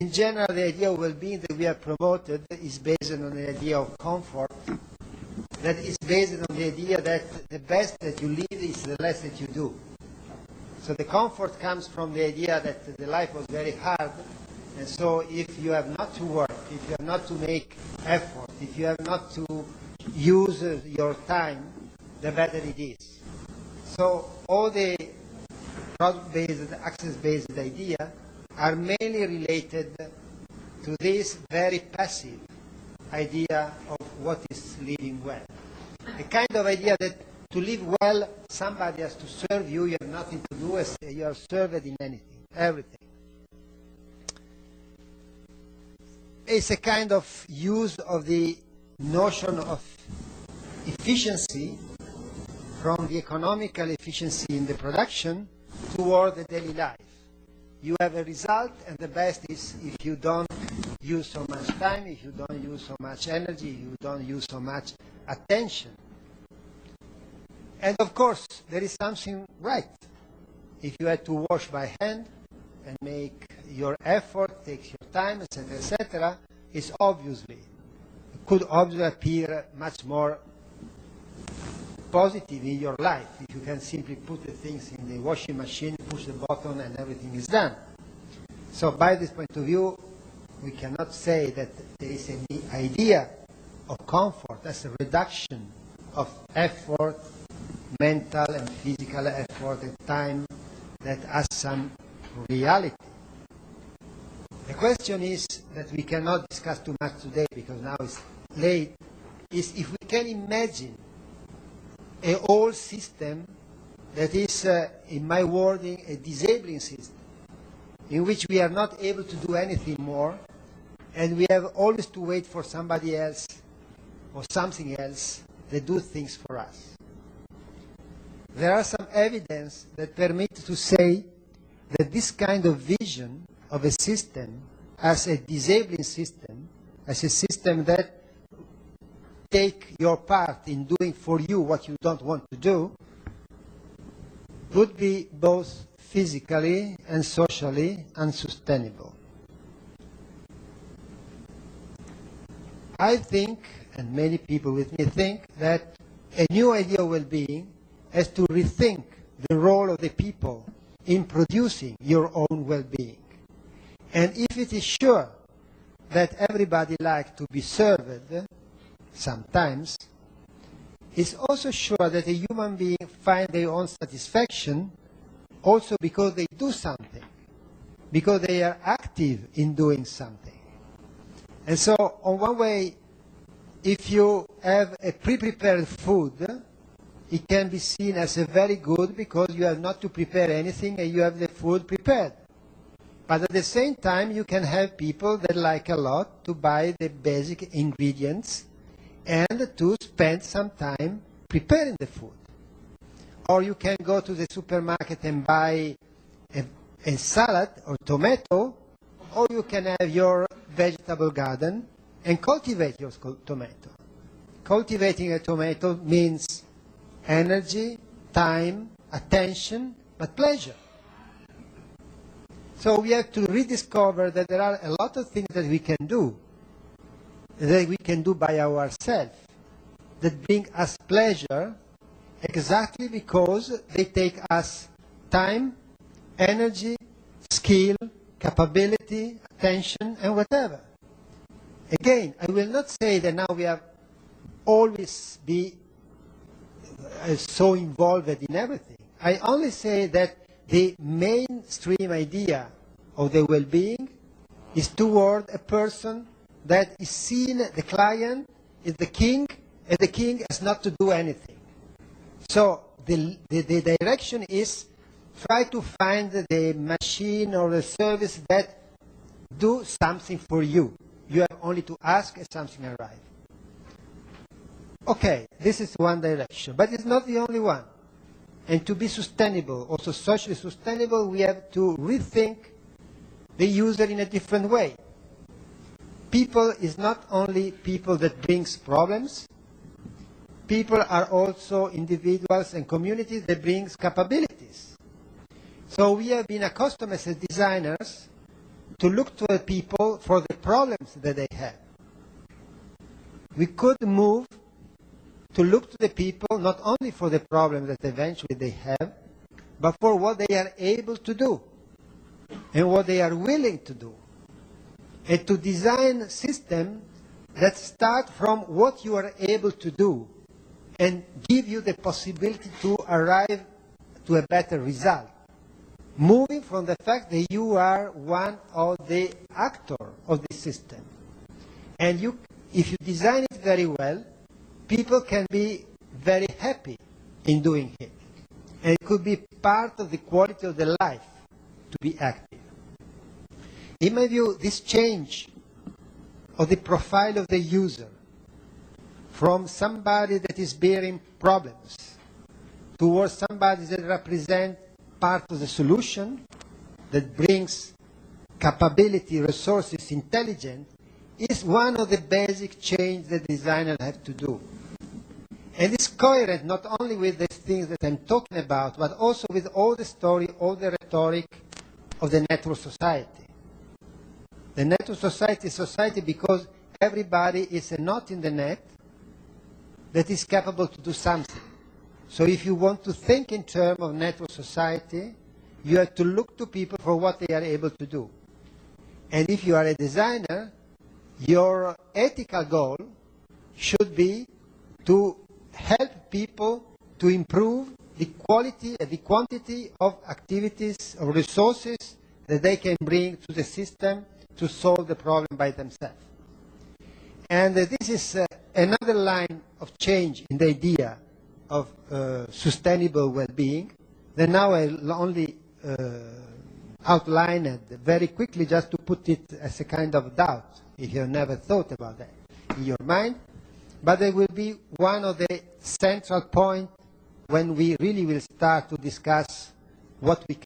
in general, the idea of well-being that we have promoted is based on the idea of comfort, that is based on the idea that the best that you live is the less that you do. So the comfort comes from the idea that the life was very hard, and so if you have not to work, if you have not to make effort, if you have not to use your time, the better it is. So all the product-based, access-based idea are mainly related to this very passive idea of what is living well. A kind of idea that to live well, somebody has to serve you, you have nothing to do, you are served in anything, everything. It's a kind of use of the notion of efficiency from the economical efficiency in the production toward the daily life. You have a result, and the best is if you don't use so much time, if you don't use so much energy, if you don't use so much attention. And of course, there is something right. If you had to wash by hand and make your effort, takes your time, etc., etc., it could obviously appear much more positive in your life if you can simply put the things in the washing machine, push the button, and everything is done. So by this point of view, we cannot say that there is an idea of comfort as a reduction of effort, mental and physical effort and time that has some reality. The question is that we cannot discuss too much today because now it's late, is if we can imagine a whole system that is, in my wording, a disabling system, in which we are not able to do anything more, and we have always to wait for somebody else or something else that do things for us. There are some evidence that permit to say that this kind of vision of a system as a disabling system, as a system that take your part in doing for you what you don't want to do, would be both physically and socially unsustainable. I think, and many people with me think, that a new idea of well-being has to rethink the role of the people in producing your own well-being. And if it is sure that everybody likes to be served, sometimes, it's also sure that a human being finds their own satisfaction also because they do something, because they are active in doing something. And so, on one way, if you have a pre-prepared food, it can be seen as a very good because you have not to prepare anything and you have the food prepared. But at the same time, you can have people that like a lot to buy the basic ingredients and to spend some time preparing the food. Or you can go to the supermarket and buy a salad or tomato, or you can have your vegetable garden and cultivate your tomato. Cultivating a tomato means energy, time, attention, but pleasure. So we have to rediscover that there are a lot of things that we can do by ourselves, that bring us pleasure exactly because they take us time, energy, skill, capability, attention, and whatever. Again, I will not say that now we have always be so involved in everything. I only say that the mainstream idea of the well-being is toward a person that is seen, the client is the king, and the king has not to do anything. So the direction is try to find the machine or the service that do something for you. You have only to ask and something arrives. Okay, this is one direction, but it's not the only one. And to be sustainable, also socially sustainable, we have to rethink the user in a different way. People is not only people that brings problems. People are also individuals and communities that brings capabilities. So we have been accustomed as designers to look to the people for the problems that they have. We could move to look to the people not only for the problems that eventually they have, but for what they are able to do and what they are willing to do. And to design systems that start from what you are able to do and give you the possibility to arrive to a better result. Moving from the fact that you are one of the actors of the system. And if you design it very well, people can be very happy in doing it. And it could be part of the quality of their life to be active. In my view, this change of the profile of the user from somebody that is bearing problems towards somebody that represents part of the solution, that brings capability, resources, intelligence, is one of the basic changes that designers have to do. And it's coherent not only with the things that I'm talking about, but also with all the story, all the rhetoric of the network society. The network society is society because everybody is a knot in the net that is capable to do something. So if you want to think in terms of network society, you have to look to people for what they are able to do. And if you are a designer, your ethical goal should be to help people to improve the quality and the quantity of activities or resources that they can bring to the system to solve the problem by themselves. And this is another line of change in the idea of sustainable well-being that now I'll only outline it very quickly just to put it as a kind of doubt if you have never thought about that in your mind. But it will be one of the central points when we really will start to discuss what we